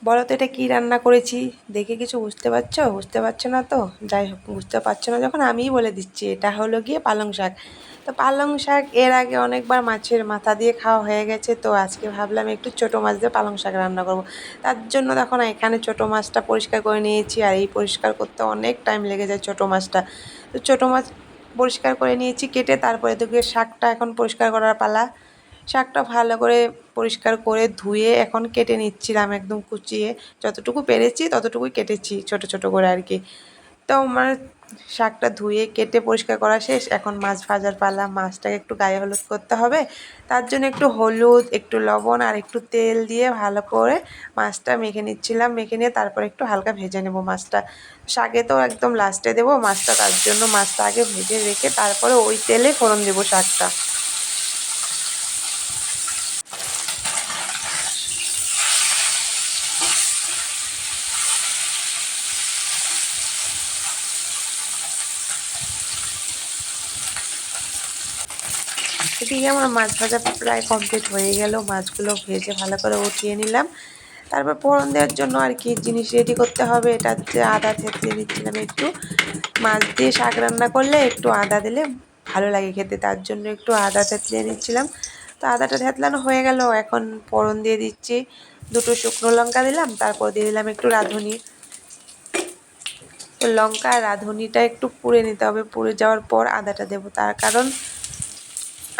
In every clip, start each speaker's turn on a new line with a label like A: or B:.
A: বলো তো এটা কী রান্না করেছি? দেখে কিছু বুঝতে পারছো? বুঝতে পারছো না তো? যাই হোক, বুঝতে পারছো না যখন আমিই বলে দিচ্ছি, এটা হলো গিয়ে পালং শাক। তো পালং শাক এর আগে অনেকবার মাছের মাথা দিয়ে খাওয়া হয়ে গেছে, তো আজকে ভাবলাম একটু ছোটো মাছ দিয়ে পালং শাক রান্না করব। তার জন্য দেখো না, এখানে ছোটো মাছটা পরিষ্কার করে নিয়েছি, আর এই পরিষ্কার করতে অনেক টাইম লেগে যায় ছোটো মাছটা। তো ছোটো মাছ পরিষ্কার করে নিয়েছি কেটে, তারপরে দেখে শাকটা এখন পরিষ্কার করার পালা। শাকটা ভালো করে পরিষ্কার করে ধুয়ে এখন কেটে নিচ্ছিলাম, একদম কুচিয়ে যতটুকু পেরেছি ততটুকুই কেটেছি ছোট ছোট করে আর কি। তো আমার শাকটা ধুয়ে কেটে পরিষ্কার করা শেষ, এখন মাছ ভাজার পালা। মাছটাকে একটু গায়ে হলুদ করতে হবে, তার জন্য একটু হলুদ, একটু লবণ আর একটু তেল দিয়ে ভালো করে মাছটা মেখে নিচ্ছিলাম। মেখে নিয়ে তারপরে একটু হালকা ভেজে নেব মাছটা। শাকে তো একদম লাস্টে দেবো মাছটা, তার জন্য মাছটা আগে ভেজে রেখে তারপরে ওই তেলে ফোড়ন দেবো শাকটা। এদিকে আমার মাছ ভাজা প্রায় কমপ্লিট হয়ে গেল, মাছগুলো ভেজে ভালো করে উঠিয়ে নিলাম। তারপর ফোড়ন দেওয়ার জন্য আর কি জিনিস রেডি করতে হবে, এটা হচ্ছে আদা থেতলে নিচ্ছিলাম একটু। মাছ দিয়ে শাক রান্না করলে একটু আদা দিলে ভালো লাগে খেতে, তার জন্য একটু আদা থেতলে নিচ্ছিলাম। তো আদাটা থেতলানো হয়ে গেল, এখন ফোড়ন দিয়ে দিচ্ছি। দুটো শুকনো লঙ্কা দিলাম, তারপর দিয়ে দিলাম একটু রাঁধুনি। তো লঙ্কা আর রাঁধুনিটা একটু পুড়ে নিতে হবে, পুড়ে যাওয়ার পর আদাটা দেবো। তার কারণ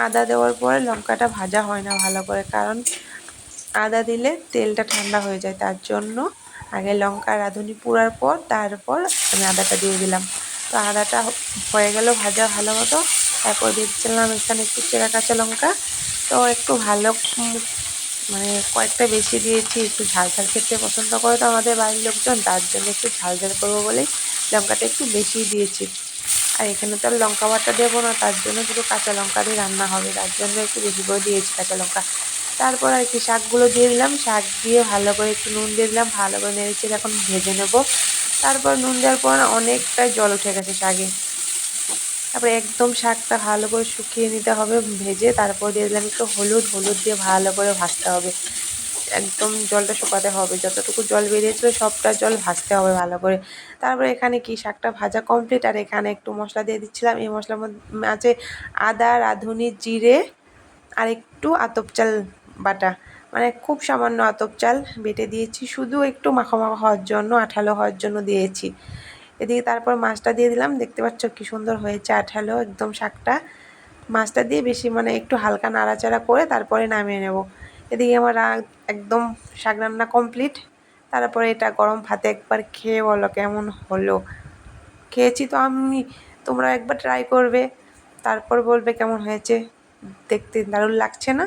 A: আদা দেওয়ার পরে লঙ্কাটা ভাজা হয় না ভালো করে, কারণ আদা দিলে তেলটা ঠান্ডা হয়ে যায়, তার জন্য আগে লঙ্কা রাঁধুনি পোড়ার পর তারপর আমি আদাটা দিয়ে দিলাম। তো আদাটা হয়ে গেল ভাজা ভালো মতো, তারপর দিচ্ছিলাম এখানে একটু চেরা কাঁচা লঙ্কা। তো একটু ভালো মানে কয়েকটা বেশি দিয়েছি, একটু ঝাল ঝাল খেতে পছন্দ করে তো আমাদের বাড়ির লোকজন, তার জন্য একটু ঝাল ঝাল করবো বলেই লঙ্কাটা একটু বেশি দিয়েছি। আর এখানে তো আর লঙ্কা বাটা দেবো না, তার জন্য শুধু কাঁচা লঙ্কা দিয়ে রান্না হবে, তার জন্য একটু বেশি করে দিয়েছি কাঁচা লঙ্কা। তারপর আর কি শাকগুলো দিয়ে দিলাম, শাক দিয়ে ভালো করে একটু নুন দিয়ে দিলাম, ভালো করে নেড়েচেড়ে এখন ভেজে নেব। তারপর নুন দেওয়ার পর অনেকটাই জল উঠে গেছে শাকে। তারপরে একদম শাকটা ভালো করে শুকিয়ে নিতে হবে ভেজে, তারপর দিয়ে দিলাম একটু হলুদ, হলুদ দিয়ে ভালো করে ভাজতে হবে। একদম জলটা শুকাতে হবে, যতটুকু জল বেরিয়েছিল সবটা জল ভাজতে হবে ভালো করে। তারপরে এখানে কি শাকটা ভাজা কমপ্লিট, আর এখানে একটু মশলা দিয়ে দিচ্ছিলাম। এই মশলার মধ্যে আছে আদা, রাঁধুনি, জিরে আর একটু আতপ চাল বাটা, মানে খুব সামান্য আতপ চাল বেটে দিয়েছি, শুধু একটু মাখা মাখা হওয়ার জন্য, আঠালো হওয়ার জন্য দিয়েছি। এদিকে তারপর মাছটা দিয়ে দিলাম, দেখতে পাচ্ছ কি সুন্দর হয়েছে আঠালো একদম শাকটা। মাছটা দিয়ে বেশি মানে একটু হালকা নাড়াচাড়া করে তারপরে নামিয়ে নেব। এদিকে আমার একদম শাক রান্না কমপ্লিট। তারপরে এটা গরম ভাতে একবার খেয়ে বলো কেমন হলো। খেয়েছি তো আমি, তোমরা একবার ট্রাই করবে, তারপর বলবে কেমন হয়েছে। দেখতে দারুণ লাগছে না?